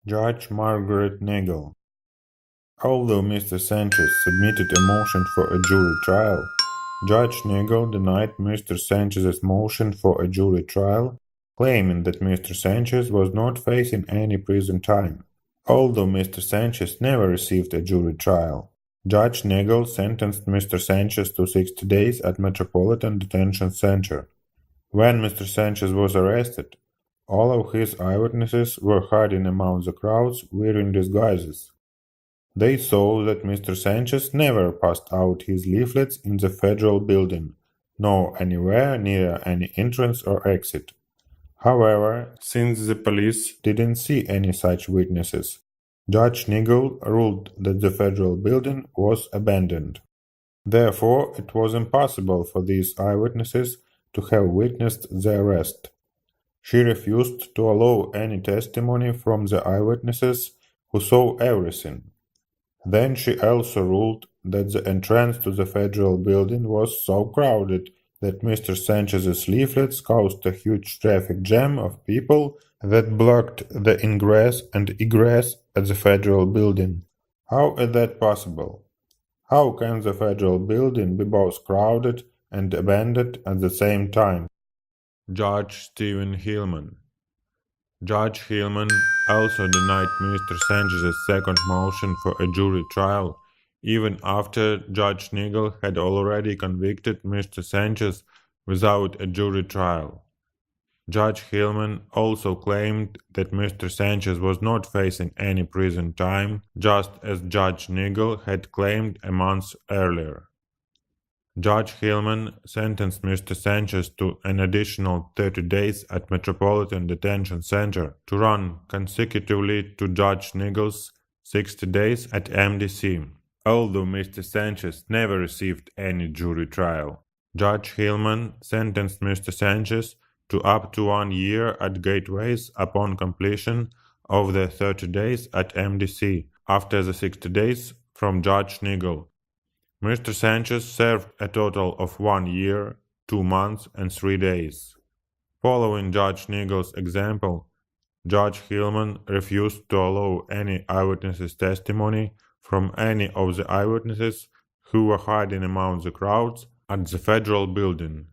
Judge Margaret Nagel. Although Mr. Sanchez submitted a motion for a jury trial, Judge Nagel denied Mr. Sanchez's motion for a jury trial, claiming that Mr. Sanchez was not facing any prison time. Although Mr. Sanchez never received a jury trial, Judge Nagel sentenced Mr. Sanchez to 60 days at Metropolitan Detention Center. When Mr. Sanchez was arrested, all of his eyewitnesses were hiding among the crowds wearing disguises. They saw that Mr. Sanchez never passed out his leaflets in the federal building, nor anywhere near any entrance or exit. However, since the police didn't see any such witnesses, Judge Nagel ruled that the federal building was abandoned. Therefore, it was impossible for these eyewitnesses to have witnessed the arrest. She refused to allow any testimony from the eyewitnesses who saw everything. Then she also ruled that the entrance to the federal building was so crowded that Mr. Sanchez's leaflets caused a huge traffic jam of people that blocked the ingress and egress at the federal building. How is that possible? How can the federal building be both crowded and abandoned at the same time? Judge Stephen Hillman. Judge Hillman also denied Mr. Sanchez's second motion for a jury trial, even after Judge Nagel had already convicted Mr. Sanchez without a jury trial. Judge Hillman also claimed that Mr. Sanchez was not facing any prison time, just as Judge Nagel had claimed a month earlier. Judge Hillman sentenced Mr. Sanchez to an additional 30 days at Metropolitan Detention Center to run consecutively to Judge Nagel's 60 days at MDC. Although Mr. Sanchez never received any jury trial, Judge Hillman sentenced Mr. Sanchez to up to 1 year at Gateways upon completion of the 30 days at MDC after the 60 days from Judge Nagel. Mr. Sanchez served a total of 1 year, 2 months, and 3 days. Following Judge Nagel's example, Judge Hillman refused to allow any eyewitnesses' testimony from any of the eyewitnesses who were hiding among the crowds at the federal building.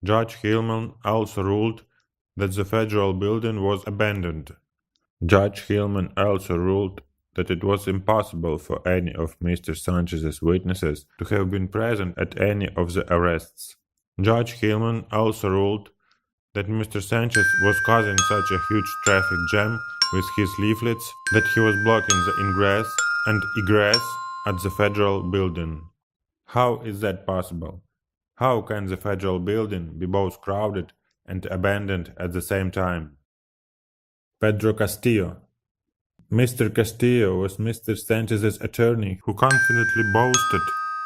Judge Hillman also ruled that the federal building was abandoned. Judge Hillman also ruled that it was impossible for any of Mr. Sanchez's witnesses to have been present at any of the arrests. Judge Hillman also ruled that Mr. Sanchez was causing such a huge traffic jam with his leaflets that he was blocking the ingress and egress at the federal building. How is that possible? How can the federal building be both crowded and abandoned at the same time? Pedro Castillo. Mr. Castillo was Mr. Sanchez's attorney who confidently boasted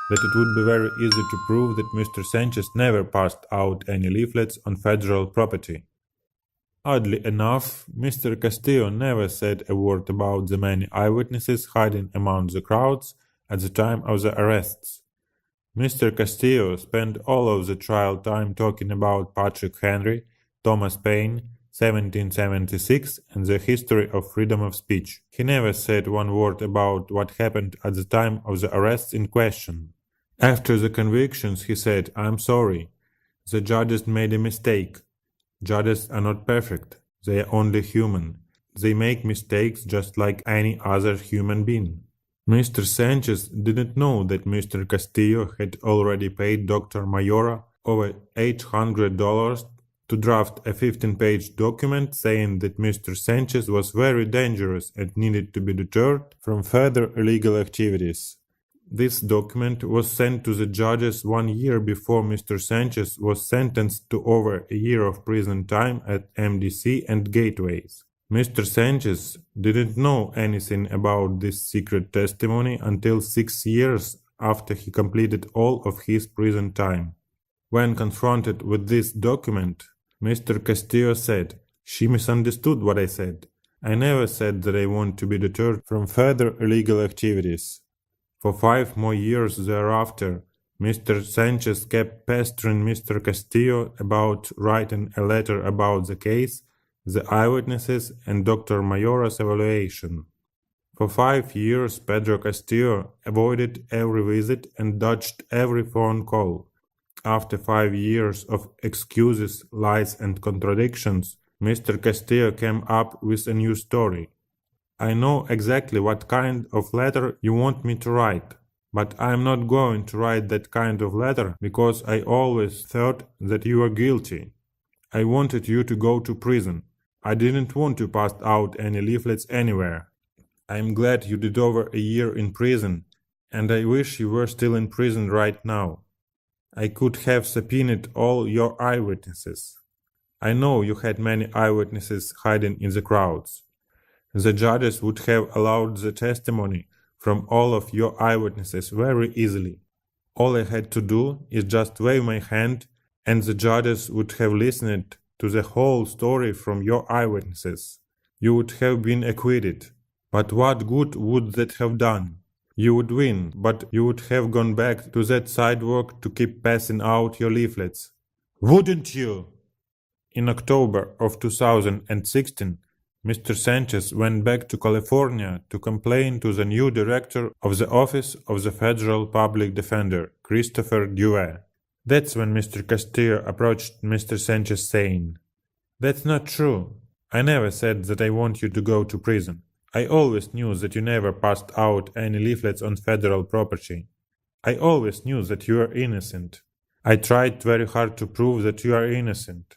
that it would be very easy to prove that Mr. Sanchez never passed out any leaflets on federal property. Oddly enough, Mr. Castillo never said a word about the many eyewitnesses hiding among the crowds at the time of the arrests. Mr. Castillo spent all of the trial time talking about Patrick Henry, Thomas Paine, 1776 and the history of freedom of speech. He never said one word about what happened at the time of the arrests in question. After the convictions, he said, "I'm sorry. The judges made a mistake. Judges are not perfect. They are only human. They make mistakes just like any other human being." Mr. Sanchez didn't know that Mr. Castillo had already paid Dr. Mayora over $800 to draft a 15-page document saying that Mr. Sanchez was very dangerous and needed to be deterred from further illegal activities. This document was sent to the judges 1 year before Mr. Sanchez was sentenced to over a year of prison time at MDC and Gateways. Mr. Sanchez didn't know anything about this secret testimony until 6 years after he completed all of his prison time. When confronted with this document, Mr. Castillo said, "She misunderstood what I said. I never said that I want to be deterred from further illegal activities." For 5 more years thereafter, Mr. Sanchez kept pestering Mr. Castillo about writing a letter about the case the eyewitnesses, and Dr. Mayora's evaluation. For 5 years, Pedro Castillo avoided every visit and dodged every phone call. After 5 years of excuses, lies, and contradictions, Mr. Castillo came up with a new story. I know exactly what kind of letter you want me to write, but I'm not going to write that kind of letter because I always thought that you were guilty. I wanted you to go to prison. I didn't want to pass out any leaflets anywhere. I'm glad you did over a year in prison, and I wish you were still in prison right now. I could have subpoenaed all your eyewitnesses. I know you had many eyewitnesses hiding in the crowds. The judges would have allowed the testimony from all of your eyewitnesses very easily. All I had to do is just wave my hand, and the judges would have listened to the whole story from your eyewitnesses. You would have been acquitted. But what good would that have done? You would win, but you would have gone back to that sidewalk to keep passing out your leaflets. Wouldn't you? In October of 2016, Mr. Sanchez went back to California to complain to the new director of the Office of the Federal Public Defender, Christopher Due. That's when Mr. Castillo approached Mr. Sanchez saying, "That's not true. I never said that I want you to go to prison. I always knew that you never passed out any leaflets on federal property. I always knew that you are innocent. I tried very hard to prove that you are innocent.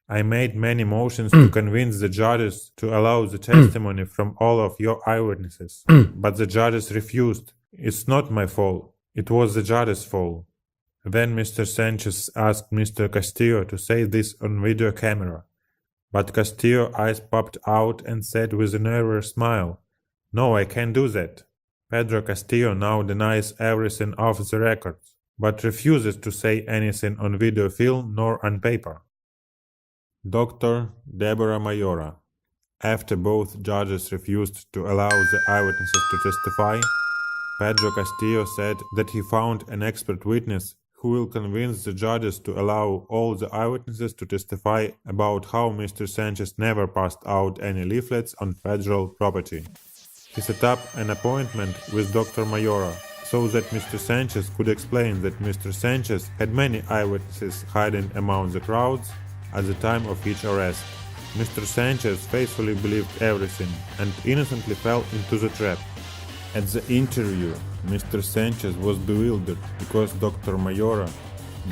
I made many motions to convince the judges to allow the testimony from all of your eyewitnesses, but the judges refused. It's not my fault. It was the judges' fault." Then Mr. Sanchez asked Mr. Castillo to say this on video camera. But Castillo's eyes popped out and said with a nervous smile, "No, I can't do that." Pedro Castillo now denies everything off the record, but refuses to say anything on video film nor on paper. Dr. Deborah Mayora. After both judges refused to allow the eyewitnesses to testify, Pedro Castillo said that he found an expert witness who will convince the judges to allow all the eyewitnesses to testify about how Mr. Sanchez never passed out any leaflets on federal property. He set up an appointment with Dr. Mayora so that Mr. Sanchez could explain that Mr. Sanchez had many eyewitnesses hiding among the crowds at the time of each arrest. Mr. Sanchez faithfully believed everything and innocently fell into the trap. At the interview, Mr. Sanchez was bewildered because Dr. Mayora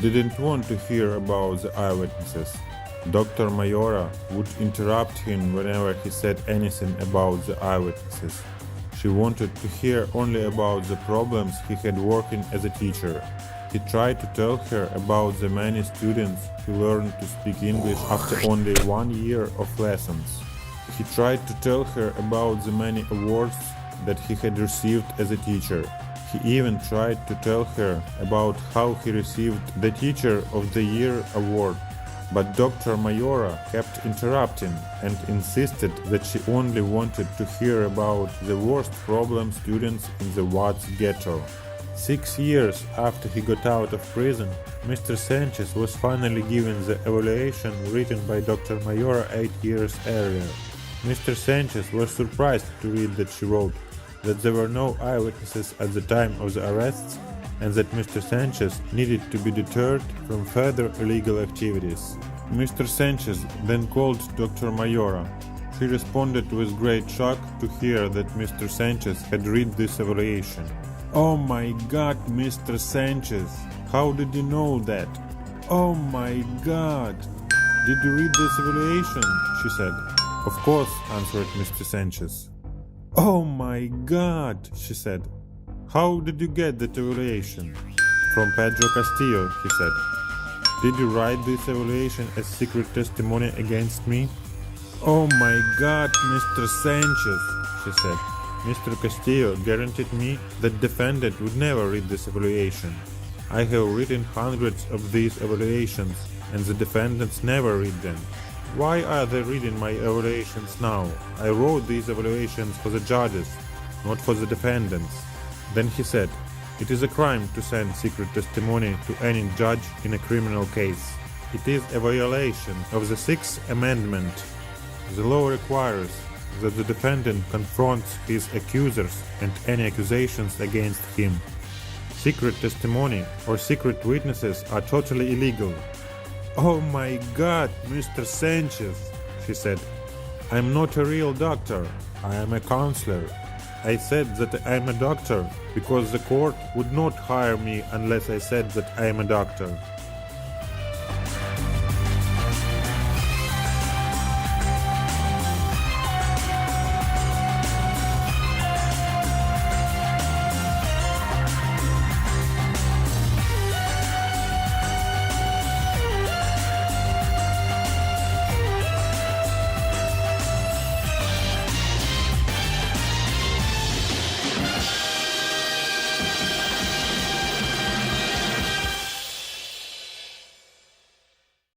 didn't want to hear about the eyewitnesses. Dr. Mayora would interrupt him whenever he said anything about the eyewitnesses. She wanted to hear only about the problems he had working as a teacher. He tried to tell her about the many students who learned to speak English after only 1 year of lessons. He tried to tell her about the many awards that he had received as a teacher. He even tried to tell her about how he received the Teacher of the Year award. But Dr. Mayora kept interrupting and insisted that she only wanted to hear about the worst problem students in the Watts ghetto. 6 years after he got out of prison, Mr. Sanchez was finally given the evaluation written by Dr. Mayora 8 years earlier. Mr. Sanchez was surprised to read that she wrote that there were no eyewitnesses at the time of the arrests and that Mr. Sanchez needed to be deterred from further illegal activities. Mr. Sanchez then called Dr. Mayora. She responded with great shock to hear that Mr. Sanchez had read this evaluation. "Oh my God, Mr. Sanchez, how did you know that? Oh my God, did you read this evaluation?" she said. "Of course," answered Mr. Sanchez. "Oh my God," she said. "How did you get that evaluation?" "From Pedro Castillo," he said. "Did you write this evaluation as secret testimony against me?" "Oh my God, Mr. Sanchez," she said. "Mr. Castillo guaranteed me that defendant would never read this evaluation. I have written hundreds of these evaluations, and the defendants never read them. Why are they reading my evaluations now? I wrote these evaluations for the judges, not for the defendants." Then he said, "It is a crime to send secret testimony to any judge in a criminal case. It is a violation of the Sixth Amendment." The law requires that the defendant confronts his accusers and any accusations against him. Secret testimony or secret witnesses are totally illegal. "Oh my God, Mr. Sanchez," she said. "I'm not a real doctor. I am a counselor. I said that I am a doctor because the court would not hire me unless I said that I am a doctor.